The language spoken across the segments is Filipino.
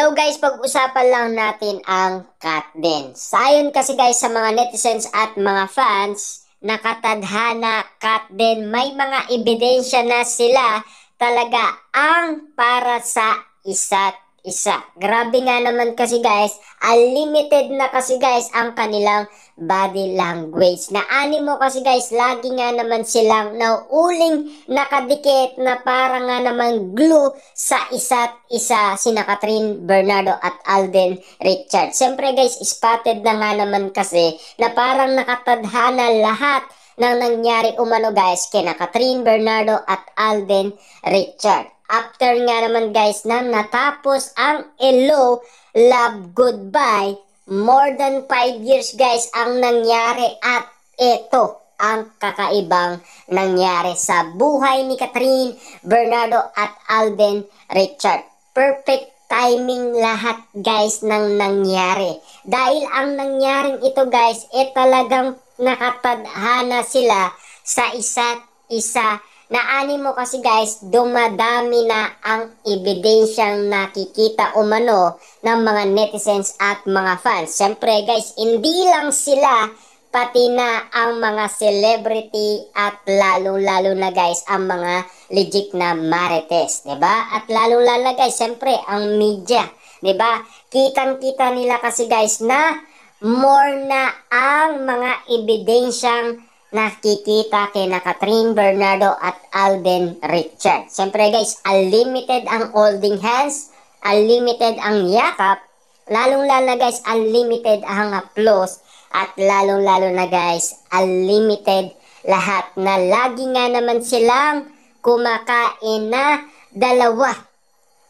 Hello guys, pag-usapan lang natin ang Katden. Sayon kasi guys sa mga netizens at mga fans, nakatadhana Katden, may mga ebidensya na sila talaga ang para sa isa't isa. Grabe nga naman kasi guys, unlimited na kasi guys ang kanilang body language. Na animo kasi guys, lagi nga naman silang nauuling nakadikit na para nga naman glue sa isa't isa, sina Catherine Bernardo at Alden Richard. Siyempre guys, spotted na nga naman kasi na parang nakatadhana lahat ng nangyari umano guys kina Catherine Bernardo at Alden Richard. After nga naman guys na natapos ang Hello, Love, Goodbye, more than 5 years guys ang nangyari at ito ang kakaibang nangyari sa buhay ni Catherine Bernardo at Alden Richard. Perfect timing lahat guys ng nangyari. Dahil ang nangyaring ito guys, talagang nakatadhana sila sa isa't isa. Na animo kasi guys, dumadami na ang ebidensyang nakikita umano ng mga netizens at mga fans. Siyempre guys, hindi lang sila, pati na ang mga celebrity at lalo-lalo na guys ang mga legit na marites, 'di ba? At lalo-lalo na guys, siyempre ang media, 'di ba? Kitang-kita nila kasi guys na more na ang mga ebidensyang nakikita kina Catherine Bernardo at Alden Richard. Siyempre guys, unlimited ang holding hands, unlimited ang yakap, lalong-lalo na guys, unlimited ang applause, at lalong-lalo na guys, unlimited lahat na lagi nga naman silang kumakain na dalawa.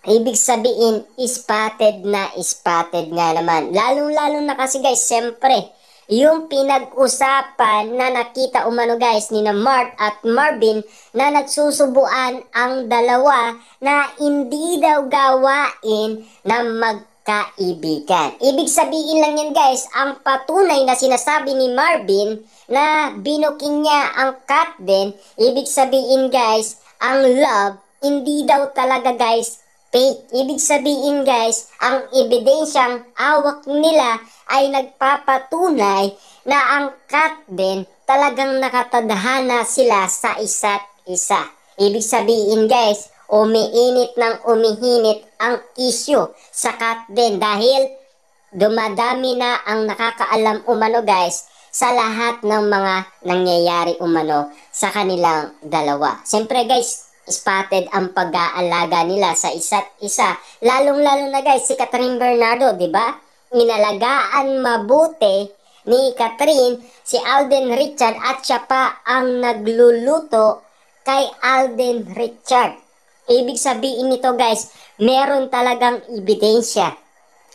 Ibig sabihin, spotted nga naman. Lalong-lalo na kasi guys, siyempre, yung pinag-usapan na nakita umano guys ni na Mart at Marvin na nagsusubuan ang dalawa na hindi daw gawain na magkaibigan. Ibig sabihin lang yan guys, ang patunay na sinasabi ni Marvin na binuking niya ang Katden, ibig sabihin guys, ang love, hindi daw talaga guys fake. Ibig sabihin guys, ang ebidensyang awak nila ay nagpapatunay na ang Katden talagang nakatadhana sila sa isa't isa. Ibig sabihin guys, umiinit ng umihinit ang issue sa Katden dahil dumadami na ang nakakaalam umano guys sa lahat ng mga nangyayari umano sa kanilang dalawa. Siyempre guys, spotted ang pag-aalaga nila sa isa't isa. Lalong-lalo na guys, si Catherine Bernardo, di ba? Inalagaan mabuti ni Catherine si Alden Richard at siya pa ang nagluluto kay Alden Richard. Ibig sabihin nito guys, meron talagang ebidensya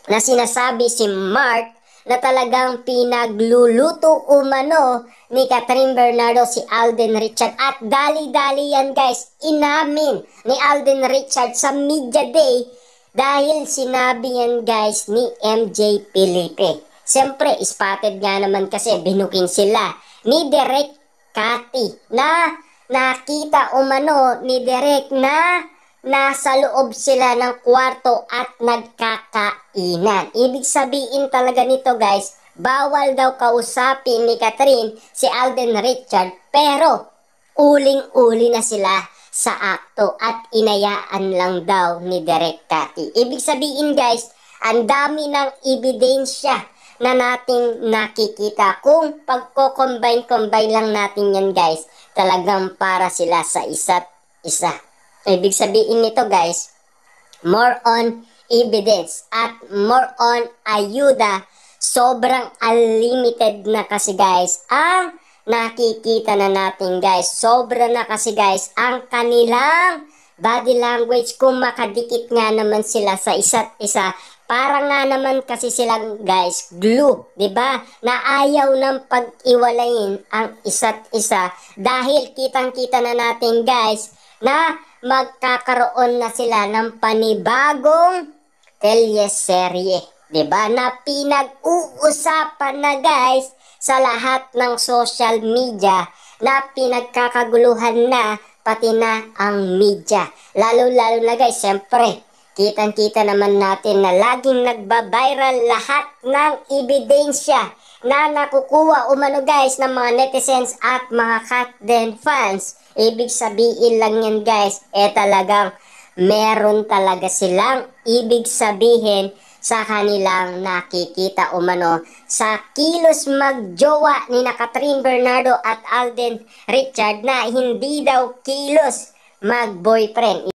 na sinasabi si Mark na talagang pinagluluto umano ni Catherine Bernardo si Alden Richard. At dali-dali yan guys, inamin ni Alden Richard sa media day dahil sinabi yan guys ni MJ Felipe. Siyempre, spotted nga naman kasi binuking sila ni Direk Cathy na nakita umano ni Direk na nasa loob sila ng kwarto at nagkakainan. Ibig sabihin talaga nito guys, bawal daw kausapin ni Catherine si Alden Richard, pero uling-uli na sila sa akto at inayaan lang daw ni Direk Cathy. Ibig sabihin guys, ang dami ng ebidensya na nating nakikita. Kung pagko-combine lang natin yan guys, talagang para sila sa isa't isa. Ibig sabihin nito guys, more on evidence at more on ayuda. Sobrang unlimited na kasi guys ang nakikita na natin guys. Sobra na kasi guys ang kanilang body language kung makadikit nga naman sila sa isa't isa. Para nga naman kasi silang guys glue, 'di ba? Na ayaw ng pag-iwalayin ang isa't isa dahil kitang-kita na natin guys na magkakaroon na sila ng panibagong teleserye, 'di ba? Na pinag-uusapan na guys sa lahat ng social media, na pinagkakaguluhan na pati na ang media. Lalo-lalo na guys, siyempre, kitang-kita naman natin na laging nagba-viral lahat ng ebidensya na nakukuha umano guys ng mga netizens at mga Katden fans. Ibig sabihin lang yan guys, talagang meron talaga silang ibig sabihin sa kanilang nakikita umano sa kilos magjowa ni Catherine Bernardo at Alden Richard na hindi daw kilos mag-boyfriend.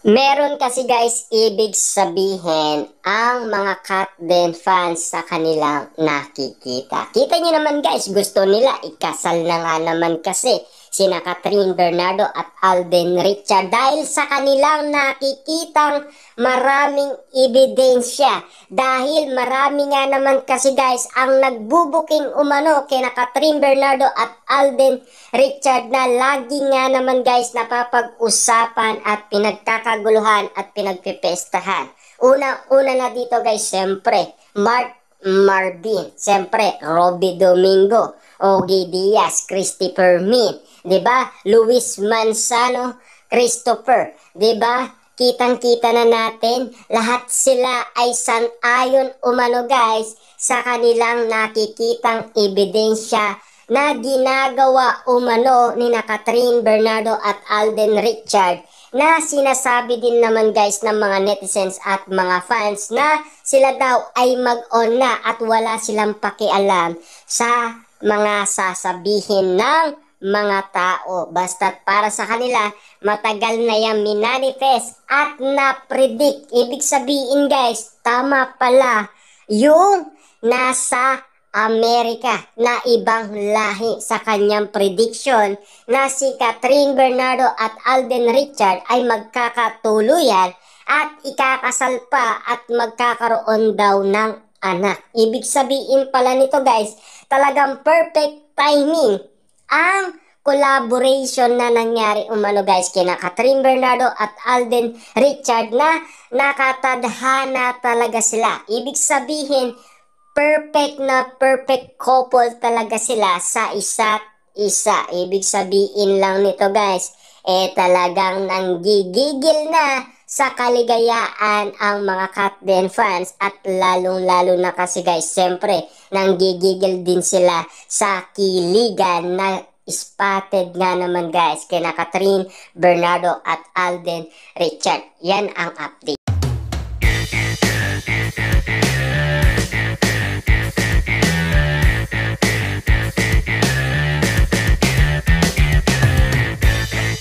Meron kasi guys ibig sabihin ang mga Katden fans sa kanilang nakikita. Kita nyo naman guys, gusto nila ikasal na nga naman kasi sina Catherine Bernardo at Alden Richard dahil sa kanilang nakikitang maraming ebidensya. Dahil marami nga naman kasi guys ang nagbubuking umano kina Catherine Bernardo at Alden Richard na lagi nga naman guys napapag-usapan at pinagkakaguluhan at pinagpipestahan. Una na dito guys, siyempre, Marvin, siyempre, Robby Domingo, Ogie Diaz, Christopher Min, 'di ba? Luis Manzano, Christopher, 'di ba? Kitang-kita na natin, lahat sila ay sang-ayon umano guys sa kanilang nakikitang ebidensya na ginagawa umano ni Catherine Bernardo at Alden Richard na sinasabi din naman guys ng mga netizens at mga fans na sila daw ay mag-on na at wala silang pakialam sa mga sasabihin ng mga tao. Basta't para sa kanila, matagal na yan minanifest at na-predict. Ibig sabihin guys, tama pala yung nasa Amerika na ibang lahi sa kanyang prediction na si Catherine Bernardo at Alden Richard ay magkakatuluyan at ikakasal pa at magkakaroon daw ng anak. Ibig sabihin pala nito guys, talagang perfect timing ang collaboration na nangyari umano guys kina Catherine Bernardo at Alden Richard na nakatadhana talaga sila. Ibig sabihin, perfect na perfect couple talaga sila sa isa't isa. Ibig sabihin lang nito guys, talagang nanggigigil na sa kaligayaan ang mga Katden fans at lalong-lalo na kasi guys, siyempre, nanggigigil din sila sa kiligan na spotted nga naman guys kina Catherine Bernardo at Alden Richard. Yan ang update.